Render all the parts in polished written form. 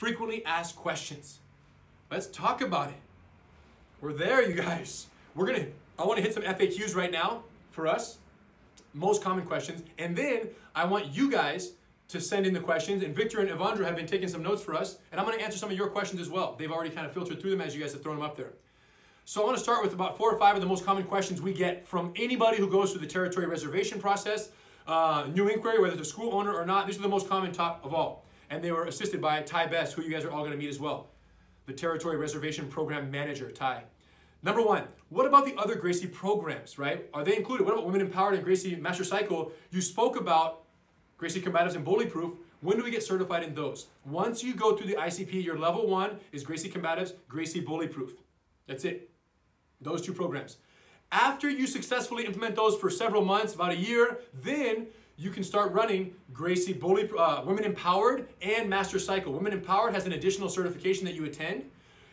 frequently asked questions. Let's talk about it. We're there, you guys. I want to hit some FAQs right now for us, most common questions, and then I want you guys to send in the questions, and Victor and Evandro have been taking some notes for us, and I'm going to answer some of your questions as well. They've already kind of filtered through them as you guys have thrown them up there. So I want to start with about 4 or 5 of the most common questions we get from anybody who goes through the territory reservation process, new inquiry, whether it's a school owner or not. These are the most common top of all, and they were assisted by Ty Best, who you guys are all going to meet as well, the territory reservation program manager, Ty. Number 1, what about the other Gracie programs, right? Are they included? What about Women Empowered and Gracie Master Cycle? You spoke about Gracie Combatives and Bully Proof. When do we get certified in those? Once you go through the ICP, your level 1 is Gracie Combatives, Gracie Bully Proof. That's it. Those 2 programs. After you successfully implement those for several months, about a year, then you can start running Gracie Bully, Women Empowered and Master Cycle. Women Empowered has an additional certification that you attend,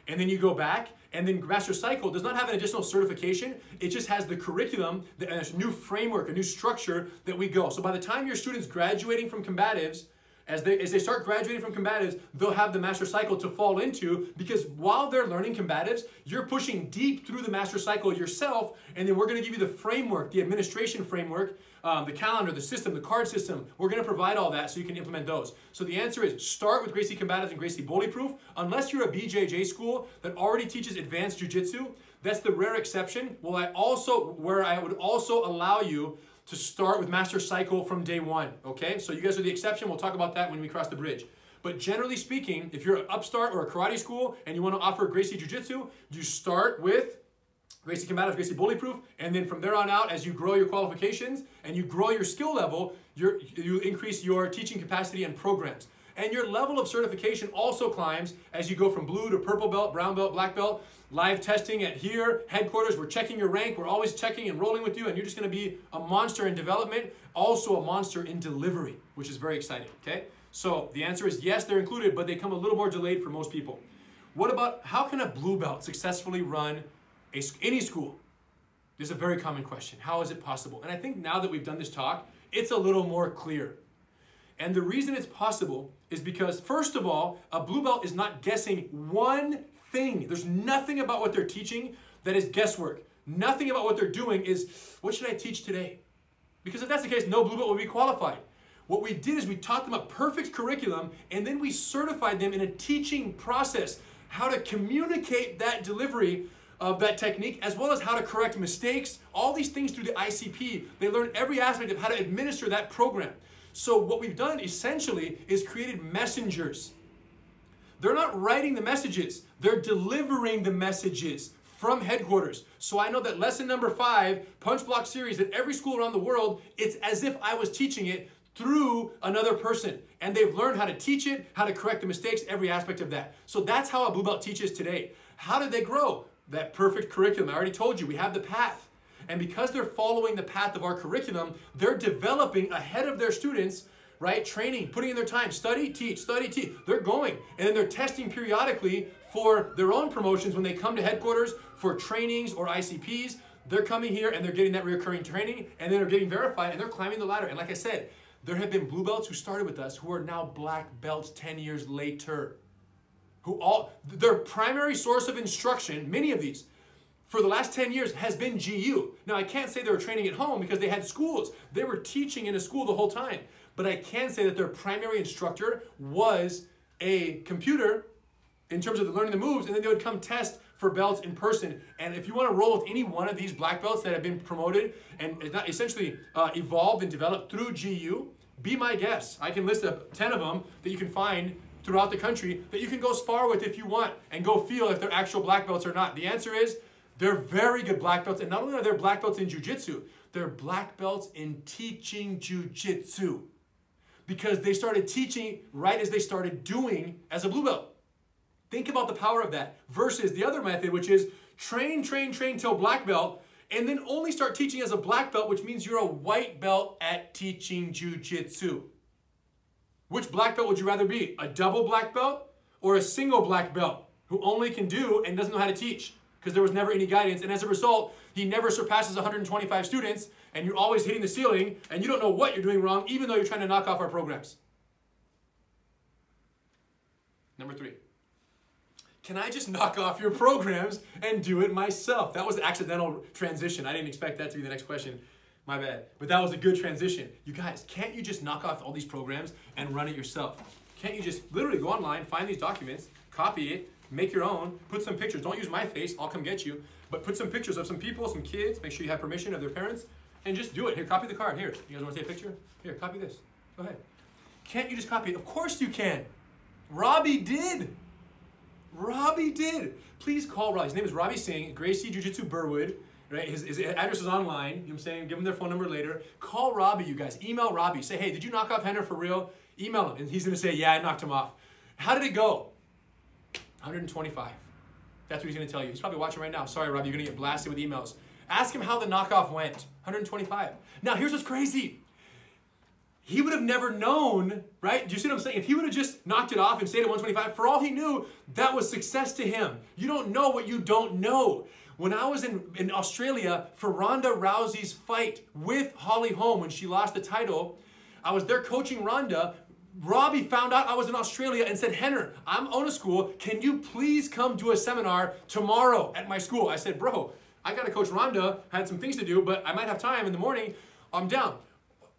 and then you go back. And then Master Cycle does not have an additional certification. It just has the curriculum, a new framework, a new structure that we go. So by the time your students graduating from combatives, as they start graduating from combatives, they'll have the Master Cycle to fall into, because while they're learning combatives, you're pushing deep through the Master Cycle yourself, and then we're going to give you the framework, the administration framework, the calendar, the system, the card system. We're going to provide all that so you can implement those. So the answer is start with Gracie Combatives and Gracie Bully Proof. Unless you're a BJJ school that already teaches advanced jiu-jitsu, that's the rare exception. Where I would also allow you to start with Master Cycle from day 1, okay? So you guys are the exception. We'll talk about that when we cross the bridge. But generally speaking, if you're an upstart or a karate school and you want to offer Gracie Jiu-Jitsu, you start with Gracie Combatives, Gracie Bully Proof, and then from there on out, as you grow your qualifications and you grow your skill level, you increase your teaching capacity and programs. And your level of certification also climbs as you go from blue to purple belt, brown belt, black belt. Live testing at here, headquarters, we're checking your rank. We're always checking and rolling with you, and you're just going to be a monster in development, also a monster in delivery, which is very exciting, okay? So the answer is yes, they're included, but they come a little more delayed for most people. What about, how can a blue belt successfully run any school? This is a very common question. How is it possible? And I think now that we've done this talk, it's a little more clear. And the reason it's possible is because, first of all, a blue belt is not guessing one thing. There's nothing about what they're teaching that is guesswork. Nothing about what they're doing is, what should I teach today? Because if that's the case, no blue belt will be qualified. What we did is we taught them a perfect curriculum, and then we certified them in a teaching process, how to communicate that delivery of that technique, as well as how to correct mistakes, all these things through the ICP. They learn every aspect of how to administer that program. So what we've done essentially is created messengers. They're not writing the messages, they're delivering the messages from headquarters. So I know that lesson number 5, Punch Block Series, at every school around the world, it's as if I was teaching it through another person. And they've learned how to teach it, how to correct the mistakes, every aspect of that. So that's how a blue belt teaches today. How did they grow? That perfect curriculum. I already told you, we have the path. And because they're following the path of our curriculum, they're developing ahead of their students, right? Training, putting in their time, study, teach, study, teach. They're going, and then they're testing periodically for their own promotions when they come to headquarters for trainings or ICPs. They're coming here and they're getting that recurring training, and then they're getting verified, and they're climbing the ladder. And like I said, there have been blue belts who started with us who are now black belts 10 years later. Their primary source of instruction, many of these, for the last 10 years has been GU. Now, I can't say they were training at home because they had schools. They were teaching in a school the whole time. But I can say that their primary instructor was a computer in terms of learning the moves, and then they would come test for belts in person. And if you want to roll with any one of these black belts that have been promoted and essentially evolved and developed through GU, be my guest. I can list 10 of them that you can find throughout the country that you can go spar with if you want and go feel if they're actual black belts or not. The answer is they're very good black belts, and not only are they black belts in jiu-jitsu, they're black belts in teaching jiu-jitsu, because they started teaching right as they started doing as a blue belt. Think about the power of that versus the other method, which is train till black belt, and then only start teaching as a black belt, which means you're a white belt at teaching jiu-jitsu. Which black belt would you rather be? A double black belt or a single black belt who only can do and doesn't know how to teach because there was never any guidance, and as a result, he never surpasses 125 students, and you're always hitting the ceiling, and you don't know what you're doing wrong, even though you're trying to knock off our programs. Number 3. Can I just knock off your programs and do it myself? That was an accidental transition. I didn't expect that to be the next question. My bad. But that was a good transition. You guys, can't you just knock off all these programs and run it yourself? Can't you just literally go online, find these documents, copy it, make your own, put some pictures. Don't use my face. I'll come get you. But put some pictures of some people, some kids. Make sure you have permission of their parents. And just do it. Here, copy the card. Here, you guys want to take a picture? Here, copy this. Go ahead. Can't you just copy it? Of course you can. Robbie did. Robbie did. Please call Robbie. His name is Robbie Singh, Gracie Jiu-Jitsu Burwood. Right? His address is online. You know what I'm saying? Give him their phone number later. Call Robbie, you guys. Email Robbie. Say, hey, did you knock off Rener for real? Email him. And he's going to say, yeah, I knocked him off. How did it go? 125. That's what he's going to tell you. He's probably watching right now. Sorry, Robbie, you're going to get blasted with emails. Ask him how the knockoff went. 125. Now, here's what's crazy. He would have never known, right? Do you see what I'm saying? If he would have just knocked it off and stayed at 125, for all he knew, that was success to him. You don't know what you don't know. When I was in Australia for Ronda Rousey's fight with Holly Holm when she lost the title, I was there coaching Ronda. Robbie found out I was in Australia and said, Rener, I'm own a school. Can you please come do a seminar tomorrow at my school? I said, bro, I got to coach Ronda. I had some things to do, but I might have time in the morning. I'm down.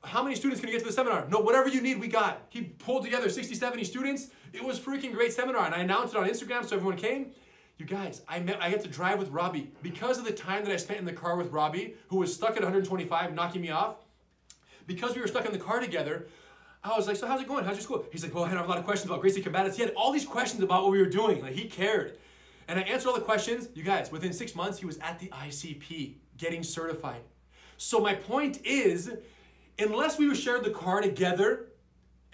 How many students can you get to the seminar? No, whatever you need, we got. He pulled together 60, 70 students. It was freaking great seminar. And I announced it on Instagram so everyone came. You guys, I got to drive with Robbie. Because of the time that I spent in the car with Robbie, who was stuck at 125, knocking me off, because we were stuck in the car together, I was like, so how's it going? How's your school? He's like, well, I have a lot of questions about Gracie Combatants. He had all these questions about what we were doing. Like, he cared. And I answered all the questions. You guys, within 6 months, he was at the ICP getting certified. So my point is, unless we shared the car together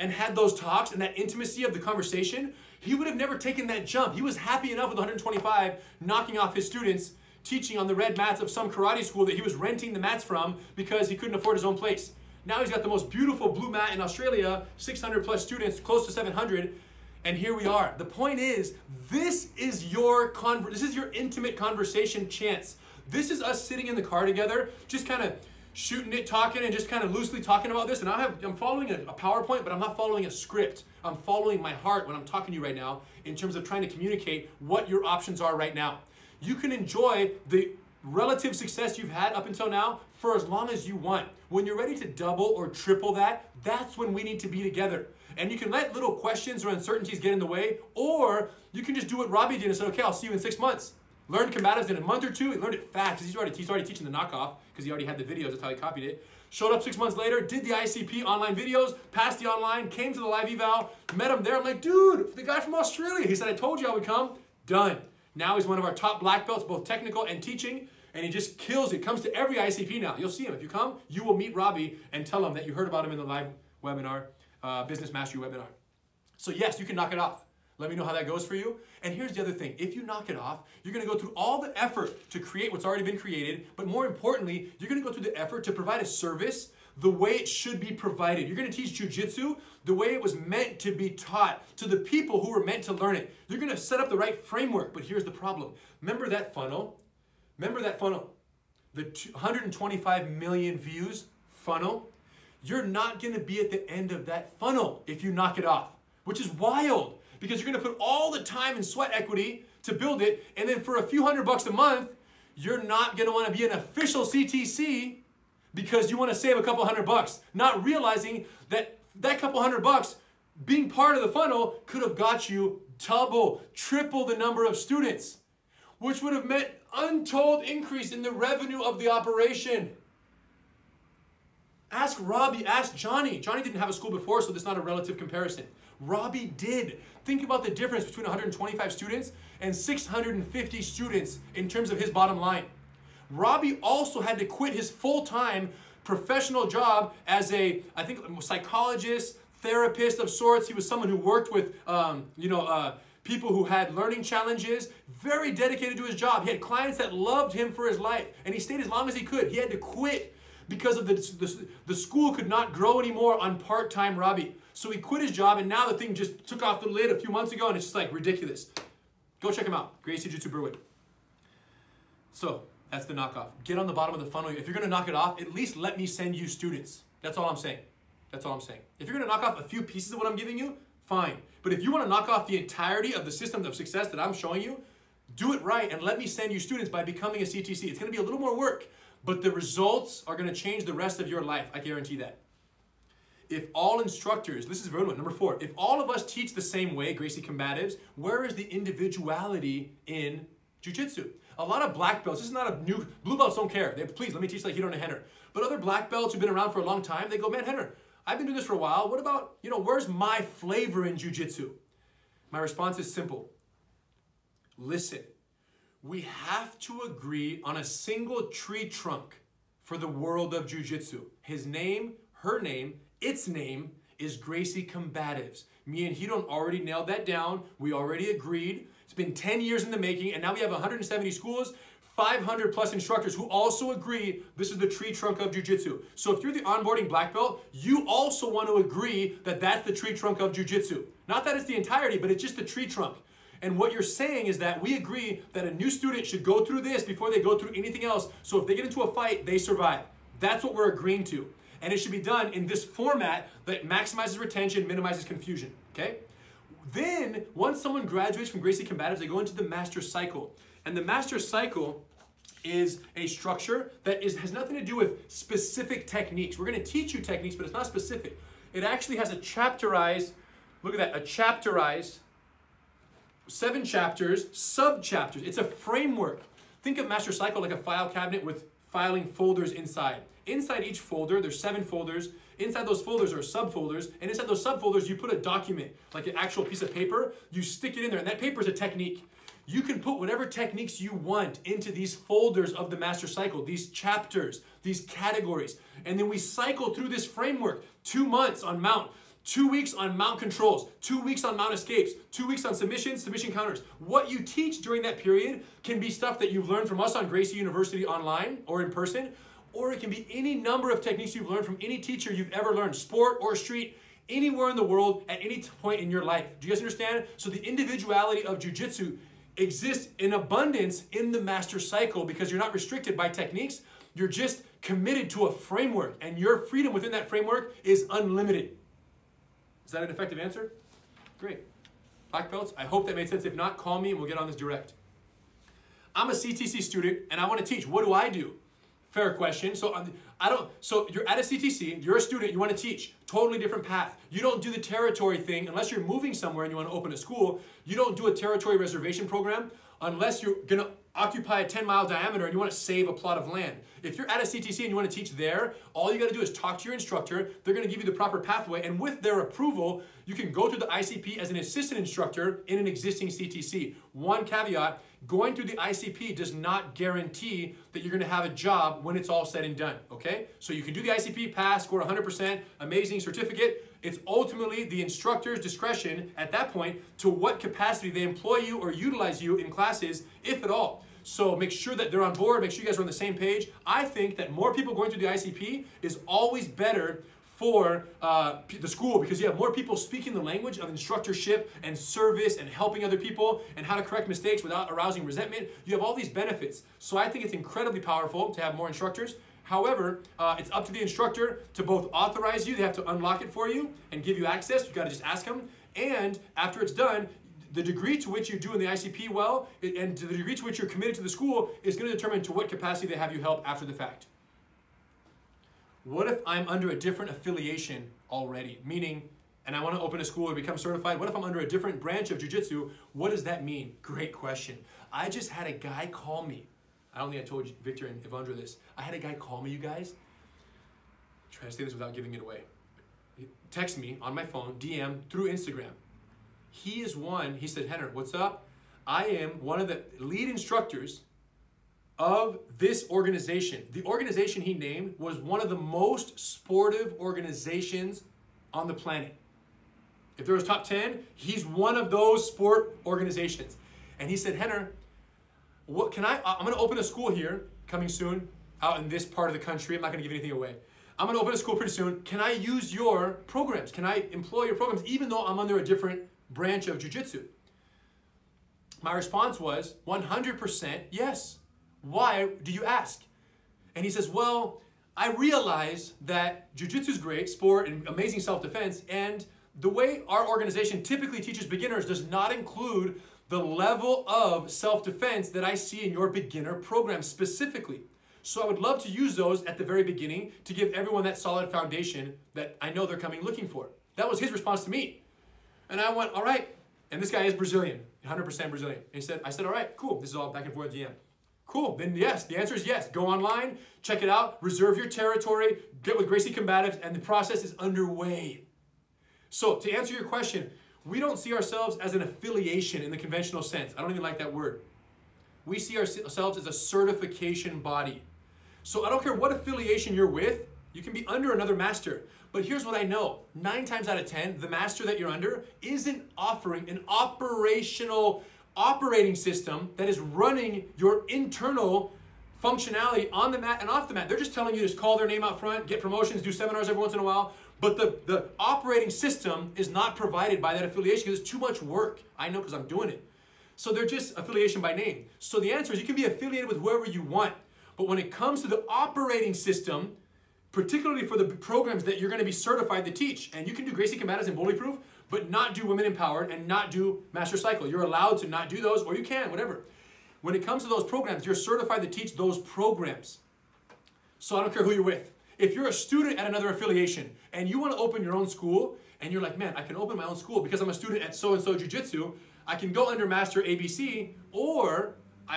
and had those talks and that intimacy of the conversation, he would have never taken that jump. He was happy enough with 125, knocking off his students, teaching on the red mats of some karate school that he was renting the mats from because he couldn't afford his own place. Now he's got the most beautiful blue mat in Australia, 600 plus students, close to 700, and here we are. The point is, this is your intimate conversation chance. This is us sitting in the car together, just kind of shooting it, talking, and just kind of loosely talking about this. And I'm following a PowerPoint, but I'm not following a script. I'm following my heart when I'm talking to you right now in terms of trying to communicate what your options are right now. You can enjoy the relative success you've had up until now for as long as you want. When you're ready to double or triple that, that's when we need to be together. And you can let little questions or uncertainties get in the way, or you can just do what Robbie did and say, okay, I'll see you in 6 months. Learned combatives in a month or two. He learned it fast because he's already teaching the knockoff because he already had the videos. That's how he copied it. Showed up 6 months later, did the ICP online videos, passed the online, came to the live eval, met him there. I'm like, dude, the guy from Australia. He said, I told you I would come. Done. Now he's one of our top black belts, both technical and teaching, and he just kills it. Comes to every ICP now. You'll see him. If you come, you will meet Robbie and tell him that you heard about him in the live webinar, Business Mastery webinar. So yes, you can knock it off. Let me know how that goes for you. And here's the other thing. If you knock it off, you're going to go through all the effort to create what's already been created. But more importantly, you're going to go through the effort to provide a service the way it should be provided. You're going to teach Jiu-Jitsu the way it was meant to be taught to the people who were meant to learn it. You're going to set up the right framework. But here's the problem. Remember that funnel? Remember that funnel? The 125 million views funnel? You're not going to be at the end of that funnel if you knock it off, which is wild. Because you're going to put all the time and sweat equity to build it, and then for a few $100 a month, you're not going to want to be an official CTC because you want to save a couple $100, not realizing that that couple $100 being part of the funnel could have got you double, triple the number of students, which would have meant untold increase in the revenue of the operation. Ask Robbie, ask Johnny. Johnny didn't have a school before, so there's not a relative comparison. Robbie did. Think about the difference between 125 students and 650 students in terms of his bottom line. Robbie also had to quit his full-time professional job as a, I think, psychologist, therapist of sorts. He was someone who worked with, people who had learning challenges, very dedicated to his job. He had clients that loved him for his life, and he stayed as long as he could. He had to quit because of the school could not grow anymore on part-time Robbie. So he quit his job, and now the thing just took off the lid a few months ago, and it's just like ridiculous. Go check him out, Gracie Jiu-Jitsu Burwood. So that's the knockoff. Get on the bottom of the funnel. If you're going to knock it off, at least let me send you students. That's all I'm saying. That's all I'm saying. If you're going to knock off a few pieces of what I'm giving you, fine. But if you want to knock off the entirety of the system of success that I'm showing you, do it right and let me send you students by becoming a CTC. It's going to be a little more work, but the results are going to change the rest of your life. I guarantee that. If all instructors, this is very one, number 4, if all of us teach the same way, Gracie Combatives, where is the individuality in Jiu-Jitsu? A lot of black belts, this is not a new, blue belts don't care. They, please, let me teach like Hiro and Rener. But other black belts who've been around for a long time, they go, man, Rener, I've been doing this for a while. What about, where's my flavor in Jiu-Jitsu? My response is simple. Listen, we have to agree on a single tree trunk for the world of Jiu-Jitsu. His name, her name, its name is Gracie Combatives. Me and Hiro already nailed that down. We already agreed. It's been 10 years in the making, and now we have 170 schools, 500 plus instructors who also agree this is the tree trunk of Jiu-Jitsu. So if you're the onboarding black belt, you also want to agree that that's the tree trunk of Jiu-Jitsu. Not that it's the entirety, but it's just the tree trunk. And what you're saying is that we agree that a new student should go through this before they go through anything else. So if they get into a fight, they survive. That's what we're agreeing to. And it should be done in this format that maximizes retention, minimizes confusion, okay? Then, once someone graduates from Gracie Combatives, they go into the master cycle. And the master cycle is a structure that has nothing to do with specific techniques. We're gonna teach you techniques, but it's not specific. It actually has a chapterized, look at that, a chapterized, 7 chapters, sub-chapters. It's a framework. Think of master cycle like a file cabinet with filing folders inside. Inside each folder, there's 7 folders. Inside those folders are subfolders, and inside those subfolders, you put a document, like an actual piece of paper. You stick it in there, and that paper is a technique. You can put whatever techniques you want into these folders of the master cycle, these chapters, these categories. And then we cycle through this framework, 2 months on mount, 2 weeks on mount controls, 2 weeks on mount escapes, 2 weeks on submissions, submission counters. What you teach during that period can be stuff that you've learned from us on Gracie University online or in person, or it can be any number of techniques you've learned from any teacher you've ever learned, sport or street, anywhere in the world at any point in your life. Do you guys understand? So the individuality of Jiu-Jitsu exists in abundance in the master cycle because you're not restricted by techniques. You're just committed to a framework, and your freedom within that framework is unlimited. Is that an effective answer? Great. Black belts, I hope that made sense. If not, call me and we'll get on this direct. I'm a CTC student and I want to teach. What do I do? Fair question. So you're at a CTC, you're a student, you want to teach. Totally different path. You don't do the territory thing unless you're moving somewhere and you want to open a school. You don't do a territory reservation program unless you're going to occupy a 10-mile diameter and you want to save a plot of land. If you're at a CTC and you want to teach there, all you got to do is talk to your instructor. They're going to give you the proper pathway, and with their approval, you can go through the ICP as an assistant instructor in an existing CTC. One caveat, going through the ICP does not guarantee that you're going to have a job when it's all said and done, okay? So you can do the ICP, pass, score 100%, amazing certificate. It's ultimately the instructor's discretion at that point to what capacity they employ you or utilize you in classes, if at all. So make sure that they're on board, make sure you guys are on the same page. I think that more people going through the ICP is always better for the school because you have more people speaking the language of instructorship and service and helping other people and how to correct mistakes without arousing resentment. You have all these benefits. So I think it's incredibly powerful to have more instructors. However, it's up to the instructor to both authorize you, they have to unlock it for you and give you access. You got to just ask them. And after it's done, the degree to which you do in the ICP well and to the degree to which you're committed to the school is going to determine to what capacity they have you help after the fact. What if I'm under a different affiliation already? Meaning, and I want to open a school or become certified. What if I'm under a different branch of Jiu-Jitsu? What does that mean? Great question. I just had a guy call me. I don't think I told Victor and Evandra this. I had a guy call me, you guys. I'm trying to say this without giving it away. He texted me on my phone, DM, through Instagram. He is one, he said, Rener, what's up? I am one of the lead instructors of this organization. The organization he named was one of the most sportive organizations on the planet. If there was top 10, he's one of those sport organizations. And he said, Rener, I'm going to open a school here coming soon out in this part of the country. I'm not going to give anything away. I'm going to open a school pretty soon. Can I use your programs? Can I employ your programs even though I'm under a different branch of Jiu-Jitsu? My response was 100% yes. Why do you ask? And he says, well, I realize that Jiu-Jitsu is great, sport, and amazing self-defense, and the way our organization typically teaches beginners does not include the level of self-defense that I see in your beginner program specifically. So I would love to use those at the very beginning to give everyone that solid foundation that I know they're coming looking for. That was his response to me. And I went, all right. And this guy is Brazilian, 100% Brazilian. And I said, all right, cool. This is all back and forth DM. Cool, then yes, the answer is yes. Go online, check it out, reserve your territory, get with Gracie Combatives, and the process is underway. So to answer your question, we don't see ourselves as an affiliation in the conventional sense. I don't even like that word. We see ourselves as a certification body. So I don't care what affiliation you're with, you can be under another master. But here's what I know, 9 times out of 10, the master that you're under isn't offering an operating system that is running your internal functionality on the mat and off the mat. They're just telling you to just call their name out front, get promotions, do seminars every once in a while. But the operating system is not provided by that affiliation because it's too much work. I know because I'm doing it. So they're just affiliation by name. So the answer is you can be affiliated with whoever you want. But when it comes to the operating system, particularly for the programs that you're going to be certified to teach, and you can do Gracie Combatives and Bullyproof, but not do Women Empowered and not do Master Cycle. You're allowed to not do those, or you can, whatever. When it comes to those programs, you're certified to teach those programs. So I don't care who you're with. If you're a student at another affiliation and you want to open your own school, and you're like, man, I can open my own school because I'm a student at so-and-so Jiu-Jitsu, I can go under Master ABC, or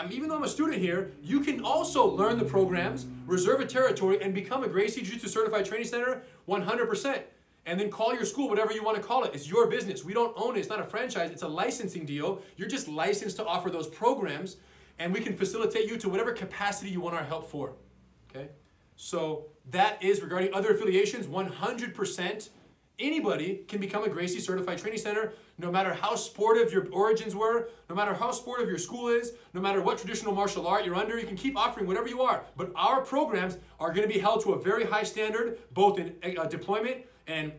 even though I'm a student here, you can also learn the programs, reserve a territory, and become a Gracie Jiu-Jitsu Certified Training Center 100%. And then call your school whatever you want to call it. It's your business. We don't own it. It's not a franchise. It's a licensing deal. You're just licensed to offer those programs, and we can facilitate you to whatever capacity you want our help for. Okay? So that is regarding other affiliations, 100%. Anybody can become a Gracie Certified Training Center, no matter how sportive your origins were, no matter how sportive your school is, no matter what traditional martial art you're under, you can keep offering whatever you are. But our programs are going to be held to a very high standard, both in deployment and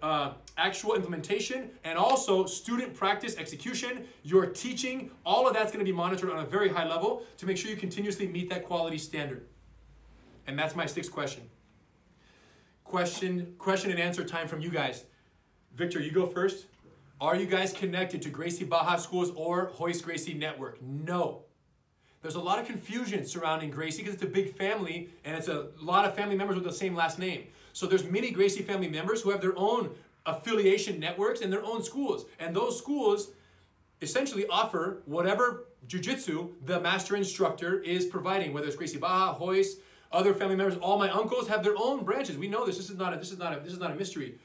actual implementation, and also student practice execution, your teaching, all of that's going to be monitored on a very high level to make sure you continuously meet that quality standard. And that's my 6th question. Question and answer time from you guys. Victor, you go first. Are you guys connected to Gracie Baja schools or Hoist Gracie Network? No. There's a lot of confusion surrounding Gracie because it's a big family and it's a lot of family members with the same last name. So there's many Gracie family members who have their own affiliation networks and their own schools. And those schools essentially offer whatever jiu-jitsu the master instructor is providing, whether it's Gracie Baja, Hoist, other family members. All my uncles have their own branches. We know this. This is not a mystery.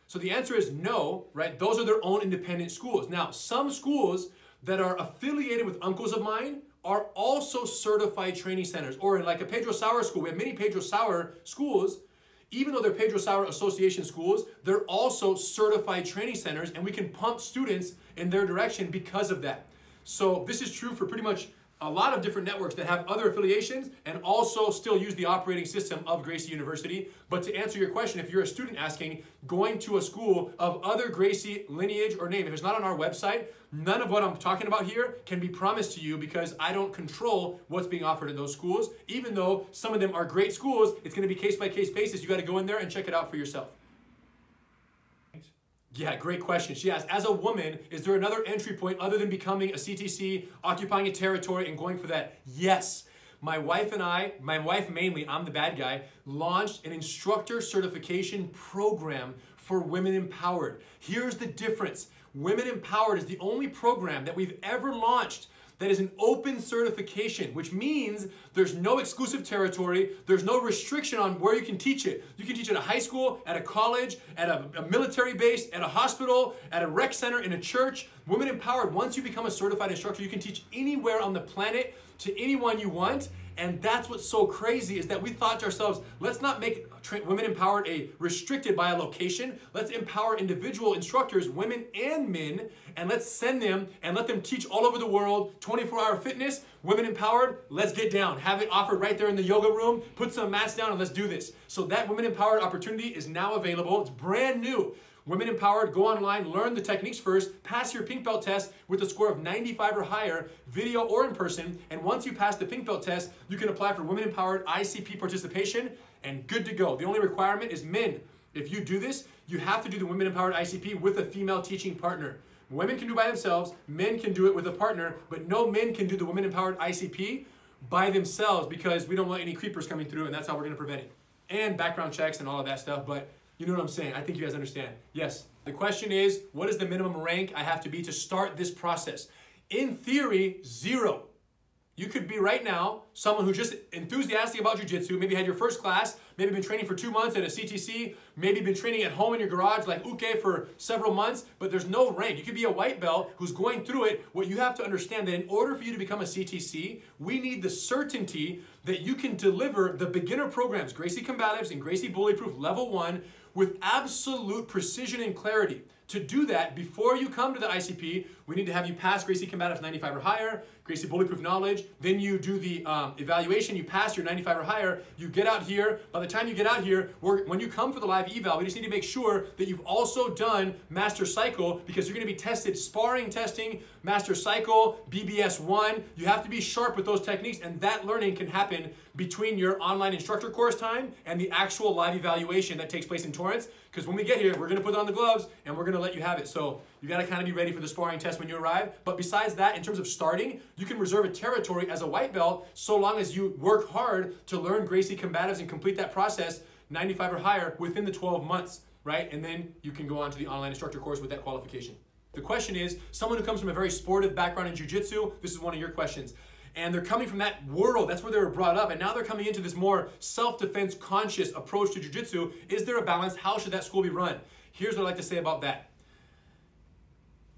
So the answer is no, right? Those are their own independent schools. Now, some schools that are affiliated with uncles of mine are also certified training centers. Or in like a Pedro Sauer school, we have many Pedro Sauer schools. Even though they're Pedro Sauer Association schools, they're also certified training centers, and we can pump students in their direction because of that. So this is true for pretty much a lot of different networks that have other affiliations and also still use the operating system of Gracie University. But to answer your question, if you're a student asking, going to a school of other Gracie lineage or name, if it's not on our website, none of what I'm talking about here can be promised to you because I don't control what's being offered in those schools. Even though some of them are great schools, it's going to be case-by-case basis. You got to go in there and check it out for yourself. Yeah, great question. She asked, as a woman, is there another entry point other than becoming a CTC, occupying a territory, and going for that? Yes. My wife and I, my wife mainly, I'm the bad guy, launched an instructor certification program for Women Empowered. Here's the difference. Women Empowered is the only program that we've ever launched that is an open certification, which means there's no exclusive territory, there's no restriction on where you can teach it. You can teach it at a high school, at a college, at a military base, at a hospital, at a rec center, in a church. Women Empowered, once you become a certified instructor, you can teach anywhere on the planet to anyone you want. And that's what's so crazy is that we thought to ourselves, let's not make Women Empowered a restricted by a location. Let's empower individual instructors, women and men, and let's send them and let them teach all over the world, 24-hour fitness, Women Empowered, let's get down. Have it offered right there in the yoga room, put some mats down and let's do this. So that Women Empowered opportunity is now available. It's brand new. Women Empowered, go online, learn the techniques first, pass your pink belt test with a score of 95 or higher, video or in person, and once you pass the pink belt test, you can apply for Women Empowered ICP participation and good to go. The only requirement is men. If you do this, you have to do the Women Empowered ICP with a female teaching partner. Women can do it by themselves, men can do it with a partner, but no men can do the Women Empowered ICP by themselves because we don't want any creepers coming through, and that's how we're gonna prevent it. And background checks and all of that stuff, but you know what I'm saying. I think you guys understand. Yes, the question is, what is the minimum rank I have to be to start this process? In theory, 0. You could be right now someone who's just enthusiastic about jiu-jitsu, maybe had your first class, maybe been training for 2 months at a CTC, maybe been training at home in your garage like Uke for several months, but there's no rank. You could be a white belt who's going through it. What you have to understand that in order for you to become a CTC, we need the certainty that you can deliver the beginner programs, Gracie Combatives and Gracie Bullyproof Level 1 with absolute precision and clarity. To do that, before you come to the ICP, we need to have you pass Gracie Combatives 95 or higher, Gracie Bullyproof Knowledge, then you do the evaluation, you pass your 95 or higher, you get out here. By the time you get out here, when you come for the live eval, we just need to make sure that you've also done Master Cycle because you're gonna be tested, sparring testing, Master Cycle, BBS 1. You have to be sharp with those techniques, and that learning can happen between your online instructor course time and the actual live evaluation that takes place in Torrance. Because when we get here, we're gonna put on the gloves and we're gonna let you have it. So you gotta kind of be ready for the sparring test when you arrive. But besides that, in terms of starting, you can reserve a territory as a white belt so long as you work hard to learn Gracie Combatives and complete that process 95 or higher within the 12 months, right? And then you can go on to the online instructor course with that qualification. The question is, someone who comes from a very sportive background in jiu-jitsu, this is one of your questions. And they're coming from that world, that's where they were brought up, and now they're coming into this more self-defense conscious approach to jiu-jitsu. Is there a balance? How should that school be run? Here's what I'd like to say about that.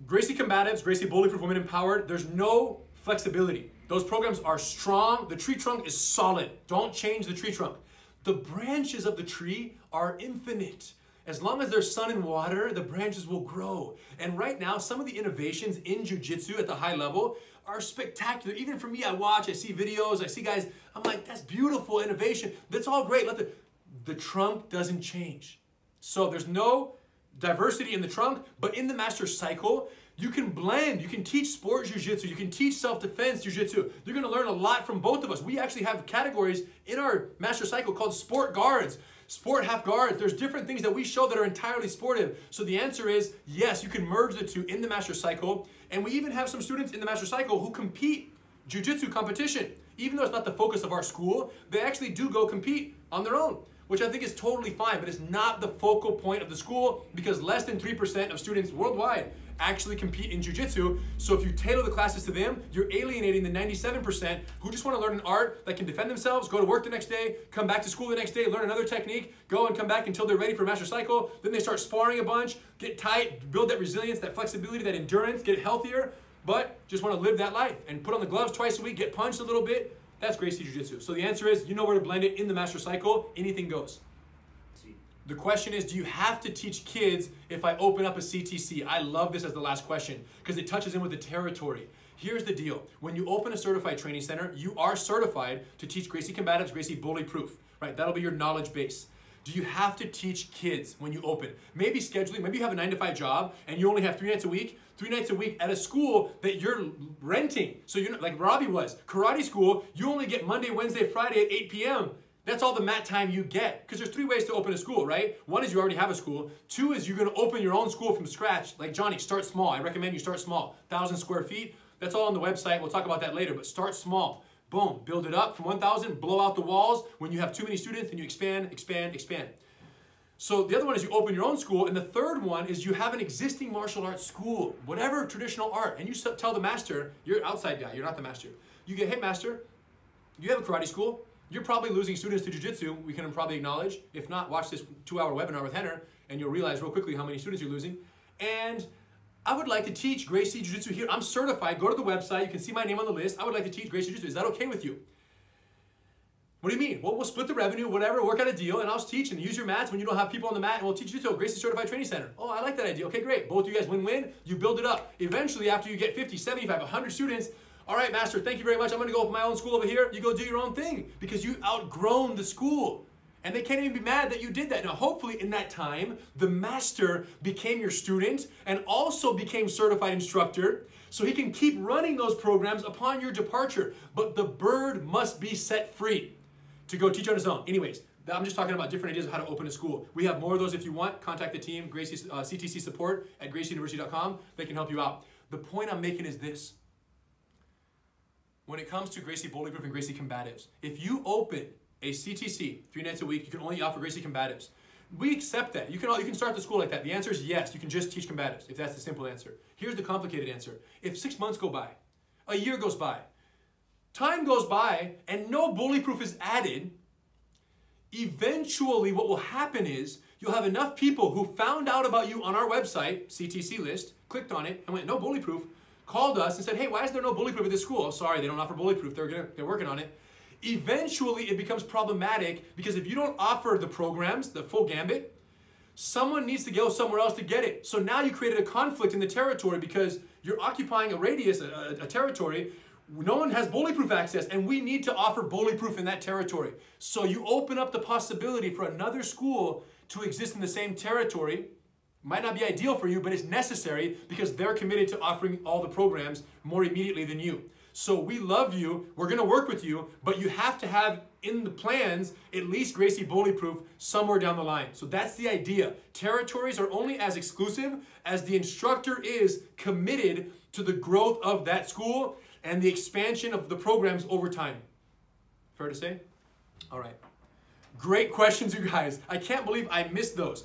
Gracie Combatives, Gracie Bullyproof Women Empowered, there's no flexibility. Those programs are strong. The tree trunk is solid. Don't change the tree trunk. The branches of the tree are infinite. As long as there's sun and water, the branches will grow. And right now, some of the innovations in jiu-jitsu at the high level are spectacular. Even for me, I watch, I see videos, I see guys, I'm like, that's beautiful innovation. That's all great. The trunk doesn't change. So there's no diversity in the trunk, but in the Master Cycle, you can blend, you can teach sport jiu-jitsu, you can teach self-defense jiu-jitsu. You're gonna learn a lot from both of us. We actually have categories in our Master Cycle called sport guards, sport half guards. There's different things that we show that are entirely sportive. So the answer is yes, you can merge the two in the Master Cycle. And we even have some students in the Master Cycle who compete jiu-jitsu competition. Even though it's not the focus of our school, they actually do go compete on their own, which I think is totally fine, but it's not the focal point of the school because less than 3% of students worldwide actually compete in jiu-jitsu. So if you tailor the classes to them, you're alienating the 97% who just want to learn an art that can defend themselves, go to work the next day, come back to school the next day, learn another technique, go and come back until they're ready for Master Cycle. Then they start sparring a bunch, get tight, build that resilience, that flexibility, that endurance, get healthier, but just want to live that life and put on the gloves twice a week, get punched a little bit. That's Gracie Jiu-Jitsu. So the answer is, you know where to blend it in the Master Cycle, anything goes. The question is, do you have to teach kids if I open up a CTC? I love this as the last question because it touches in with the territory. Here's the deal. When you open a certified training center, you are certified to teach Gracie Combatives, Gracie Bullyproof, right? That'll be your knowledge base. Do you have to teach kids when you open? Maybe scheduling, maybe you have a 9-to-5 job and you only have 3 nights a week. 3 nights a week at a school that you're renting. So you're not, like Robbie was, karate school, you only get Monday, Wednesday, Friday at 8 p.m. That's all the mat time you get. Because there's 3 ways to open a school, right? 1 is you already have a school. 2 is you're gonna open your own school from scratch. Like Johnny, start small. I recommend you start small. 1,000 square feet. That's all on the website. We'll talk about that later, but start small. Boom, build it up from 1,000, blow out the walls. When you have too many students, then you expand, expand, expand. So the other one is you open your own school, and the third one is you have an existing martial arts school, whatever traditional art, and you tell the master, you're outside guy, you're not the master. You get, hey master, you have a karate school, you're probably losing students to jiu-jitsu, we can probably acknowledge. If not, watch this 2-hour webinar with Rener, and you'll realize real quickly how many students you're losing. And I would like to teach Gracie Jiu-Jitsu here. I'm certified, go to the website, you can see my name on the list. I would like to teach Gracie Jiu-Jitsu, is that okay with you? What do you mean? Well, we'll split the revenue, whatever, work out a deal, and I'll teach and use your mats when you don't have people on the mat, and we'll teach you to a Gracie Certified Training Center. Oh, I like that idea. Okay, great. Both of you guys win-win. You build it up. Eventually, after you get 50, 75, 100 students, all right, master, thank you very much. I'm going to go open my own school over here. You go do your own thing because you've outgrown the school. And they can't even be mad that you did that. Now, hopefully, in that time, the master became your student and also became certified instructor so he can keep running those programs upon your departure. But the bird must be set free to go teach on his own. Anyways, I'm just talking about different ideas of how to open a school. We have more of those if you want. Contact the team, Gracie's CTC support at gracieuniversity.com. They can help you out. The point I'm making is this. When it comes to Gracie Bullyproof and Gracie Combatives, if you open a CTC 3 nights a week, you can only offer Gracie Combatives. We accept that. You can start the school like that. The answer is yes. You can just teach combatives if that's the simple answer. Here's the complicated answer. If 6 months go by, a year goes by, time goes by, and no Bullyproof is added, eventually what will happen is you'll have enough people who found out about you on our website, CTC list, clicked on it, and went, no Bullyproof, called us and said, hey, why is there no Bullyproof at this school? Oh, sorry, they don't offer Bullyproof. They're working on it. Eventually, it becomes problematic because if you don't offer the programs, the full gambit, someone needs to go somewhere else to get it. So now you created a conflict in the territory because you're occupying a radius, a territory. No one has Bullyproof access, and we need to offer Bullyproof in that territory. So you open up the possibility for another school to exist in the same territory. Might not be ideal for you, but it's necessary because they're committed to offering all the programs more immediately than you. So we love you, we're gonna work with you, but you have to have in the plans at least Gracie Bullyproof somewhere down the line. So that's the idea. Territories are only as exclusive as the instructor is committed to the growth of that school and the expansion of the programs over time. Fair to say? All right. Great questions, you guys. I can't believe I missed those.